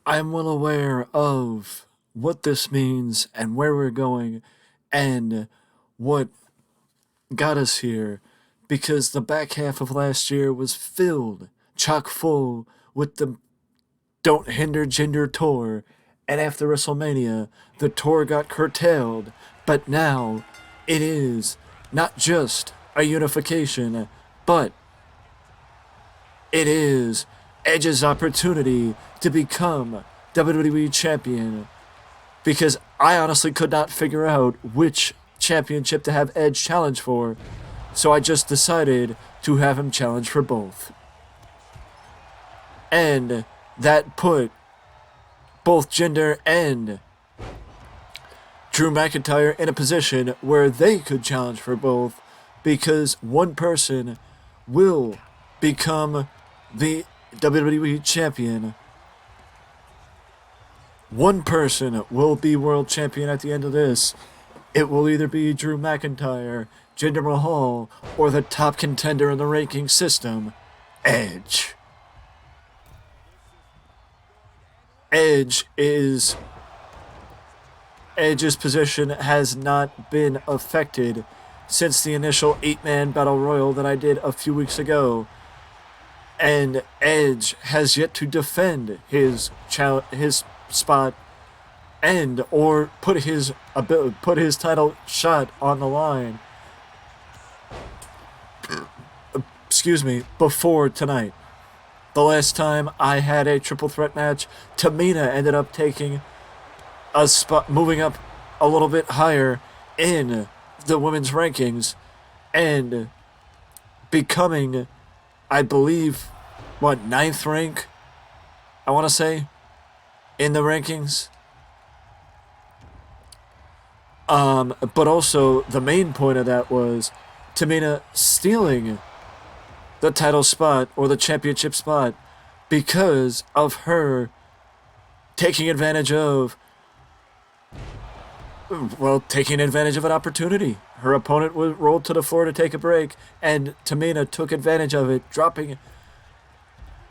I'm well aware of what this means and where we're going and what got us here because the back half of last year was filled, chock full with the Don't Hinder Gender tour. And after WrestleMania, the tour got curtailed, but now it is not just a unification, but it is Edge's opportunity to become WWE Champion because I honestly could not figure out which championship to have Edge challenge for, so I just decided to have him challenge for both. And that put both Jinder and Drew McIntyre in a position where they could challenge for both because one person will become the WWE Champion. One person will be World Champion at the end of this. It will either be Drew McIntyre, Jinder Mahal, or the top contender in the ranking system, Edge. Edge's position has not been affected since the initial 8-man battle royal that I did a few weeks ago. And Edge has yet to defend his spot and or put his title shot on the line. Excuse me, before tonight. The last time I had a triple threat match, Tamina ended up taking a spot, moving up a little bit higher in the women's rankings and becoming, I believe, ninth rank, I want to say, in the rankings. But also, the main point of that was Tamina stealing the title spot or the championship spot because of her taking advantage of an opportunity. Her opponent was rolled to the floor to take a break, and Tamina took advantage of it, dropping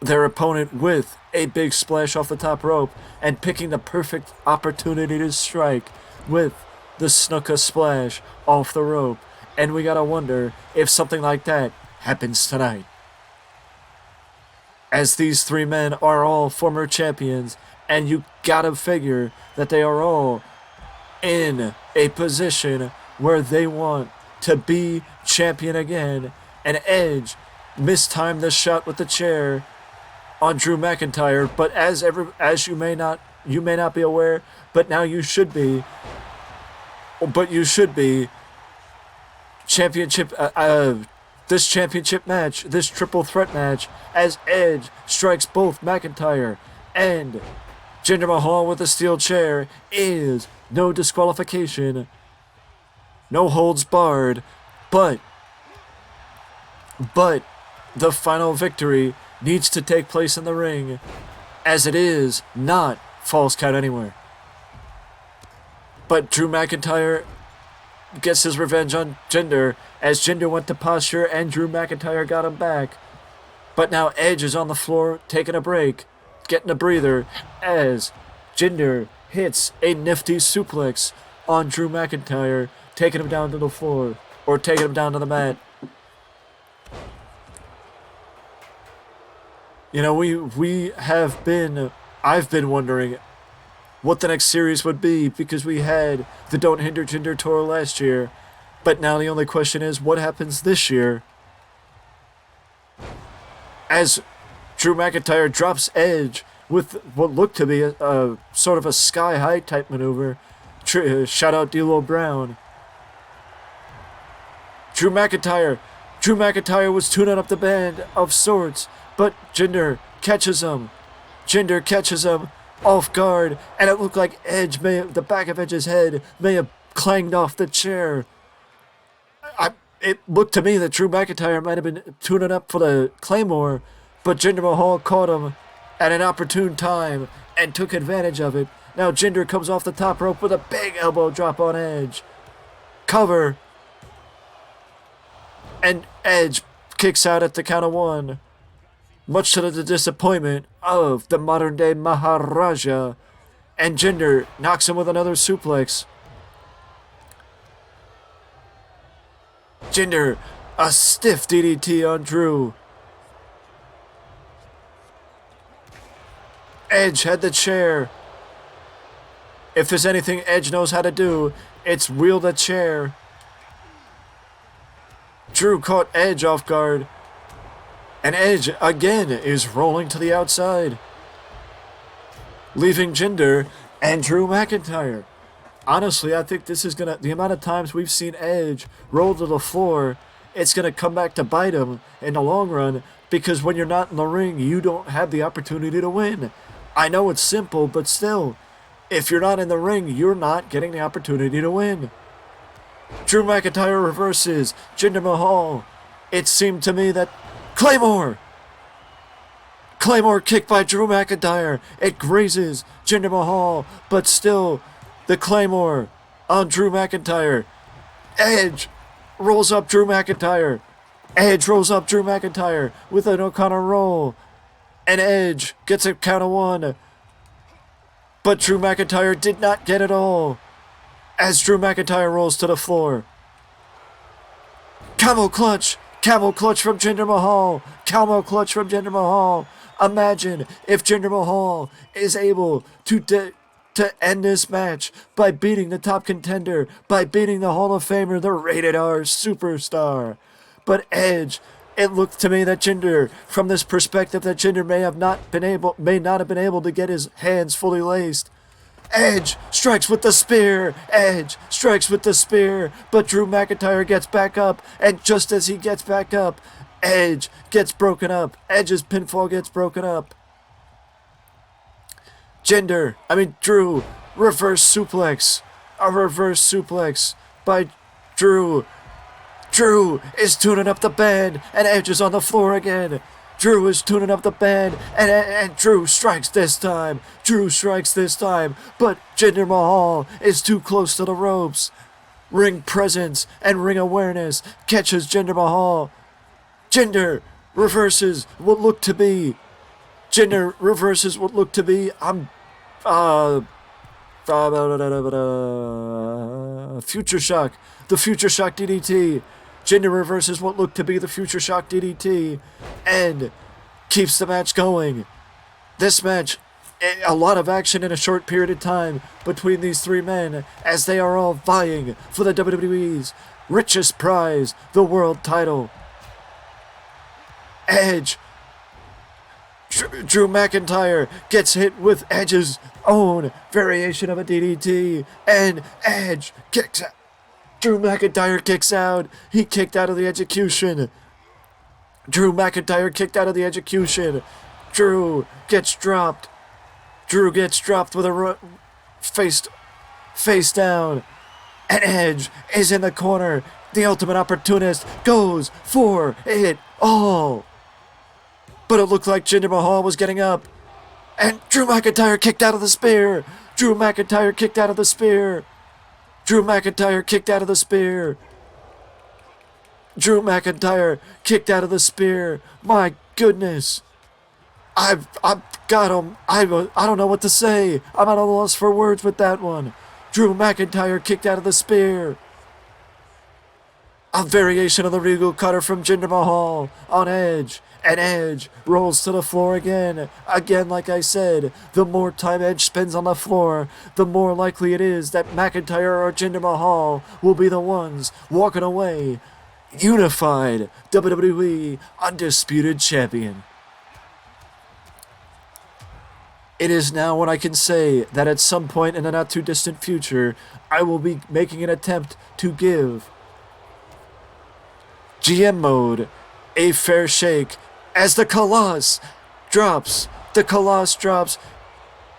their opponent with a big splash off the top rope and picking the perfect opportunity to strike with the Snuka splash off the rope. And we gotta wonder if something like that happens tonight. As these three men are all former champions, and you gotta figure that they are all in a position where they want to be champion again, and Edge mistimed the shot with the chair on Drew McIntyre, but as you may not be aware, but now you should be. But you should be. This championship match, this triple threat match, as Edge strikes both McIntyre and Jinder Mahal with a steel chair, is no disqualification, no holds barred, but the final victory needs to take place in the ring, as it is not false count anywhere. But Drew McIntyre gets his revenge on Jinder, as Jinder went to posture and Drew McIntyre got him back. But now Edge is on the floor taking a break, getting a breather, as Jinder hits a nifty suplex on Drew McIntyre, taking him down to the floor, or taking him down to the mat. You know, I've been wondering what the next series would be because we had the Don't Hinder Gender tour last year, but now the only question is what happens this year as Drew McIntyre drops Edge with what looked to be a sort of a sky-high type maneuver. Shout out D'Lo Brown. Drew McIntyre was tuning up the band of sorts, but Jinder catches him off guard, and it looked like the back of Edge's head may have clanged off the chair. It looked to me that Drew McIntyre might have been tuning up for the Claymore, but Jinder Mahal caught him at an opportune time and took advantage of it. Now Jinder comes off the top rope with a big elbow drop on Edge. Cover. And Edge kicks out at the count of one. much to the disappointment of the modern day Maharaja, and Jinder knocks him with another suplex. Jinder, a stiff DDT on Drew. Edge had the chair. If there's anything Edge knows how to do, it's wield a chair. Drew caught Edge off guard. And Edge, again, is rolling to the outside, leaving Jinder and Drew McIntyre. Honestly, I think this is going to... The amount of times we've seen Edge roll to the floor, it's going to come back to bite him in the long run, because when you're not in the ring, you don't have the opportunity to win. I know it's simple, but still, if you're not in the ring, you're not getting the opportunity to win. Drew McIntyre reverses Jinder Mahal. It seemed to me that Claymore kicked by Drew McIntyre. It grazes Jinder Mahal, but still the Claymore on Drew McIntyre. Edge rolls up Drew McIntyre. Edge rolls up Drew McIntyre with an O'Connor roll. And Edge gets a count of one. But Drew McIntyre did not get it all, as Drew McIntyre rolls to the floor. Camel clutch from Jinder Mahal. Camel clutch from Jinder Mahal. Imagine if Jinder Mahal is able to end this match by beating the top contender, by beating the Hall of Famer, the Rated R superstar. But Edge, it looked to me that Jinder, from this perspective, that Jinder may not have been able to get his hands fully laced. Edge strikes with the spear. Edge strikes with the spear. But Drew McIntyre gets back up. And just as he gets back up, Edge gets broken up. Edge's pinfall gets broken up. Drew, reverse suplex. A reverse suplex by Drew. Drew is tuning up the band. And Edge is on the floor again. Drew is tuning up the band, and Drew strikes this time. But Jinder Mahal is too close to the ropes. Ring presence and ring awareness catches Jinder Mahal. Jinder reverses what looked to be. Future Shock. The Future Shock DDT. Jinder reverses what looked to be the Future Shock DDT and keeps the match going. This match, a lot of action in a short period of time between these three men, as they are all vying for the WWE's richest prize, the world title. Edge. Drew McIntyre gets hit with Edge's own variation of a DDT, and Edge kicks out. Drew McIntyre kicks out. He kicked out of the execution. Drew McIntyre kicked out of the execution. Drew gets dropped. With a face down. And Edge is in the corner. The Ultimate Opportunist goes for it all. But it looked like Jinder Mahal was getting up. And Drew McIntyre kicked out of the spear. Drew McIntyre kicked out of the spear. Drew McIntyre kicked out of the spear. Drew McIntyre kicked out of the spear. My goodness. I've got him. I don't know what to say. I'm at a loss for words with that one. Drew McIntyre kicked out of the spear. A variation of the Regal Cutter from Jinder Mahal on Edge. And Edge rolls to the floor again. Again, like I said, the more time Edge spends on the floor, the more likely it is that McIntyre or Jinder Mahal will be the ones walking away unified WWE Undisputed Champion. It is now when I can say that at some point in the not too distant future, I will be making an attempt to give GM Mode a fair shake as the Colossus drops. The Colossus drops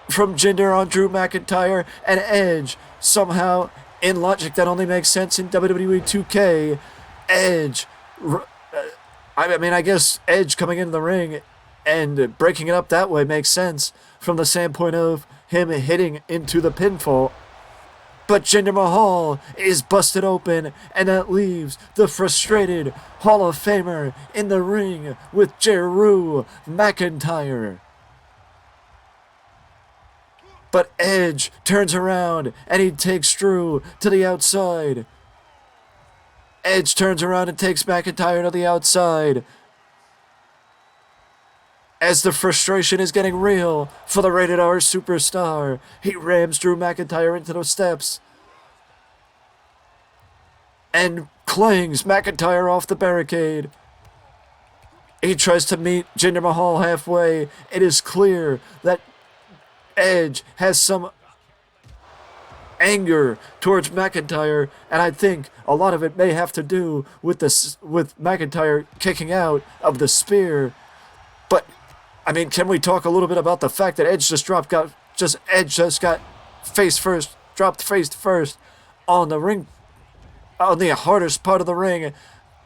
from Jinder on Drew McIntyre, and Edge somehow, in logic that only makes sense in WWE 2K, Edge, I guess Edge coming into the ring and breaking it up that way makes sense from the standpoint of him hitting into the pinfall. But Jinder Mahal is busted open, and that leaves the frustrated Hall of Famer in the ring with Drew McIntyre. But Edge turns around and he takes Drew to the outside. Edge turns around and takes McIntyre to the outside. As the frustration is getting real for the Rated R Superstar, he rams Drew McIntyre into the steps and clings McIntyre off the barricade. He tries to meet Jinder Mahal halfway. It is clear that Edge has some anger towards McIntyre, and I think a lot of it may have to do with McIntyre kicking out of the spear. But I mean, can we talk a little bit about the fact that Edge just got face first, dropped face first on the ring, on the hardest part of the ring.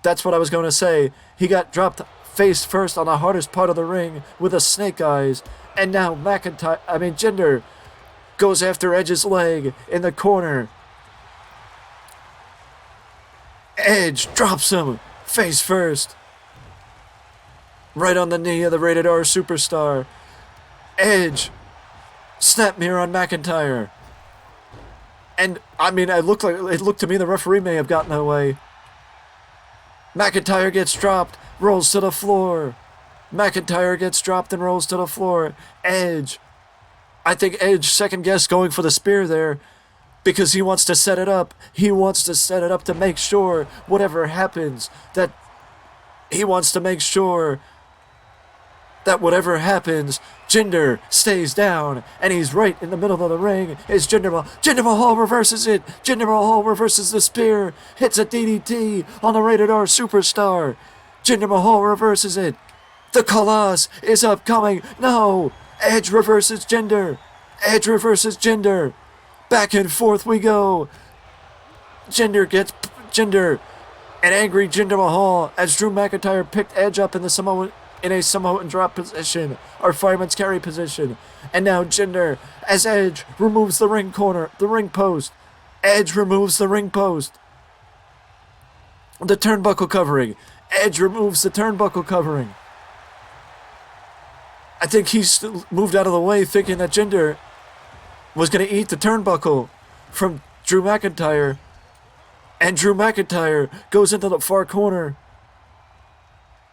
That's what I was going to say. He got dropped face first on the hardest part of the ring with a snake eyes, and now Jinder goes after Edge's leg in the corner. Edge drops him face first, right on the knee of the Rated R Superstar. Edge snap mirror on McIntyre. And I mean, it looked to me the referee may have gotten away. McIntyre gets dropped, rolls to the floor. McIntyre gets dropped and rolls to the floor. I think Edge second-guessed going for the spear there because he wants to set it up. He wants to set it up to make sure whatever happens, that whatever happens, Jinder stays down, and he's right in the middle of the ring. Is Jinder Mahal. Jinder Mahal reverses it. Jinder Mahal reverses the spear, hits a DDT on the Rated R Superstar. Jinder Mahal reverses it. The Colossus is upcoming. No! Edge reverses Jinder. Edge reverses Jinder. Back and forth we go. Jinder, an angry Jinder Mahal as Drew McIntyre picked Edge up in a Samoan drop position, or fireman's carry position. And now Jinder, as Edge removes the ring post. Edge removes the ring post. The turnbuckle covering. Edge removes the turnbuckle covering. I think he moved out of the way thinking that Jinder was going to eat the turnbuckle from Drew McIntyre. And Drew McIntyre goes into the far corner.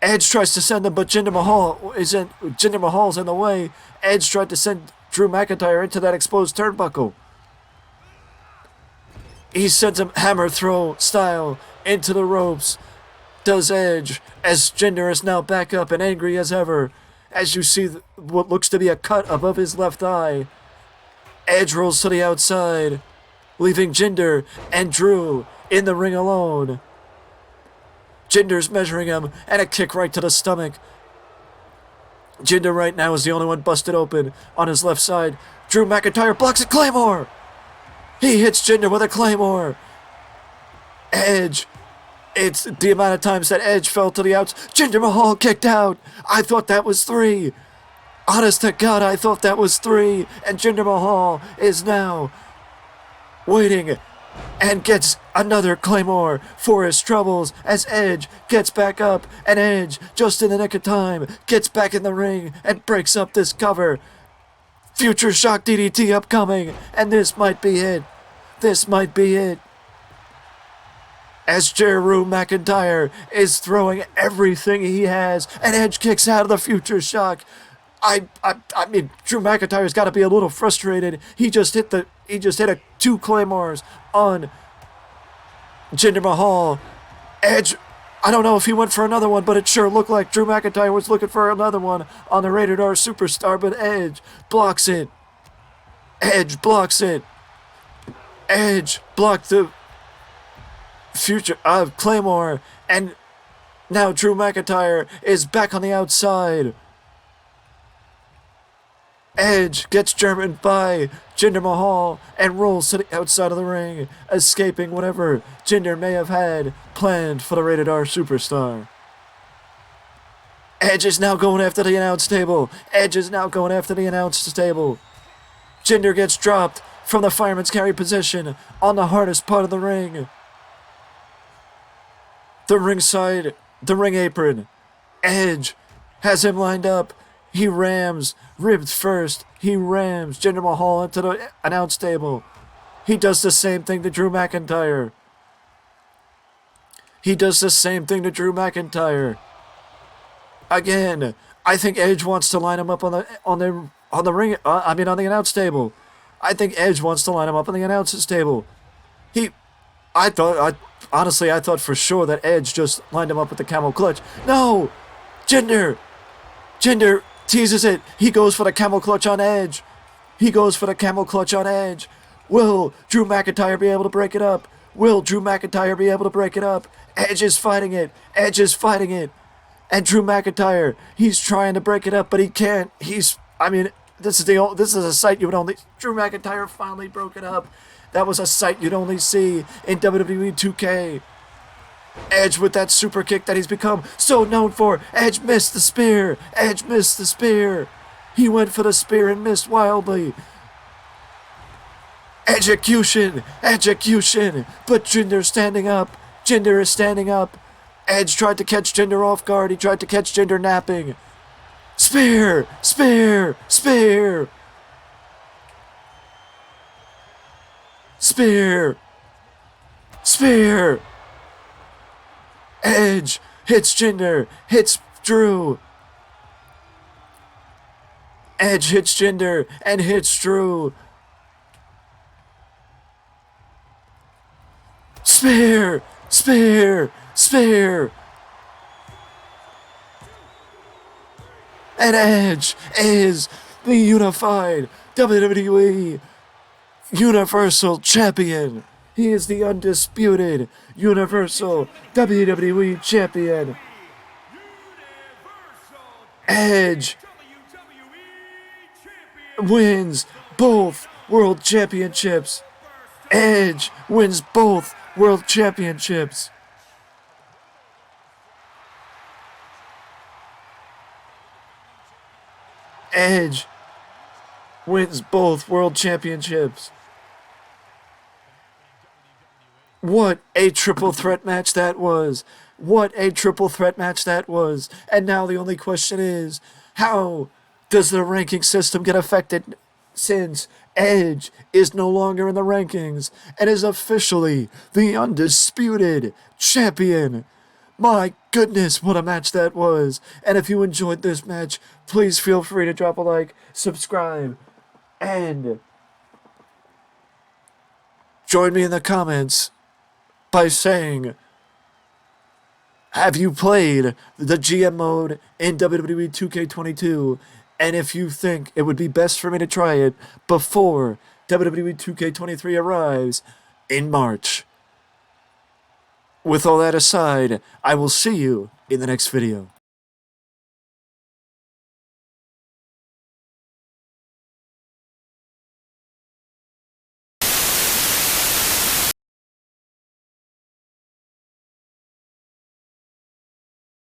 Edge tries to send him, but Jinder Mahal's in the way. Edge tried to send Drew McIntyre into that exposed turnbuckle. He sends him hammer throw style into the ropes. Does Edge, as Jinder is now back up and angry as ever. As you see what looks to be a cut above his left eye. Edge rolls to the outside, leaving Jinder and Drew in the ring alone. Jinder's measuring him, and a kick right to the stomach. Jinder right now is the only one busted open on his left side. Drew McIntyre blocks a Claymore. He hits Jinder with a Claymore. Edge. It's the amount of times that Edge fell to the outs. Jinder Mahal kicked out. I thought that was 3. Honest to God, I thought that was 3. And Jinder Mahal is now waiting and gets another Claymore for his troubles as Edge gets back up. And Edge, just in the nick of time, gets back in the ring and breaks up this cover. Future Shock DDT upcoming. And this might be it. This might be it. As Drew McIntyre is throwing everything he has, and Edge kicks out of the Future Shock. I mean, Drew McIntyre's got to be a little frustrated. He just hit 2 Claymores on Jinder Mahal. Edge, I don't know if he went for another one, but it sure looked like Drew McIntyre was looking for another one on the Rated R Superstar, but Edge blocks it. Edge blocks it. Edge blocked the Future Claymore, and now Drew McIntyre is back on the outside. Edge gets German by Jinder Mahal and rolls to the outside of the ring, escaping whatever Jinder may have had planned for the Rated R Superstar. Edge is now going after the announce table. Edge is now going after the announce table. Jinder gets dropped. from the fireman's carry position on the hardest part of the ring. The ring apron. Edge has him lined up. He rams, ribbed first. He rams Jinder Mahal into the announce table. He does the same thing to Drew McIntyre. Again, I think Edge wants to line him up on the announce table. I think Edge wants to line him up on the announcer's table. I thought for sure that Edge just lined him up with the camel clutch. No! Jinder teases it. He goes for the camel clutch on Edge. Will Drew McIntyre be able to break it up? Edge is fighting it. And Drew McIntyre, he's trying to break it up, but he can't. This is a sight you would only... Drew McIntyre finally broke it up. That was a sight you'd only see in WWE 2K. Edge with that super kick that he's become so known for. Edge missed the spear. He went for the spear and missed wildly. Execution. But Jinder is standing up. Edge tried to catch Jinder off guard. He tried to catch Jinder napping. Spear. Edge hits Jinder, hits Drew. Edge hits Jinder and hits Drew. Spear. And Edge is the unified WWE Universal Champion. He is the undisputed Universal WWE Champion. Edge wins both World Championships. Edge wins both World Championships. Edge wins both World Championships. What a triple threat match that was. And now the only question is, how does the ranking system get affected since Edge is no longer in the rankings and is officially the undisputed champion? My goodness, what a match that was. And if you enjoyed this match, please feel free to drop a like, subscribe, and join me in the comments by saying, have you played the GM mode in WWE 2K22? And if you think it would be best for me to try it before WWE 2K23 arrives in March. With all that aside, I will see you in the next video.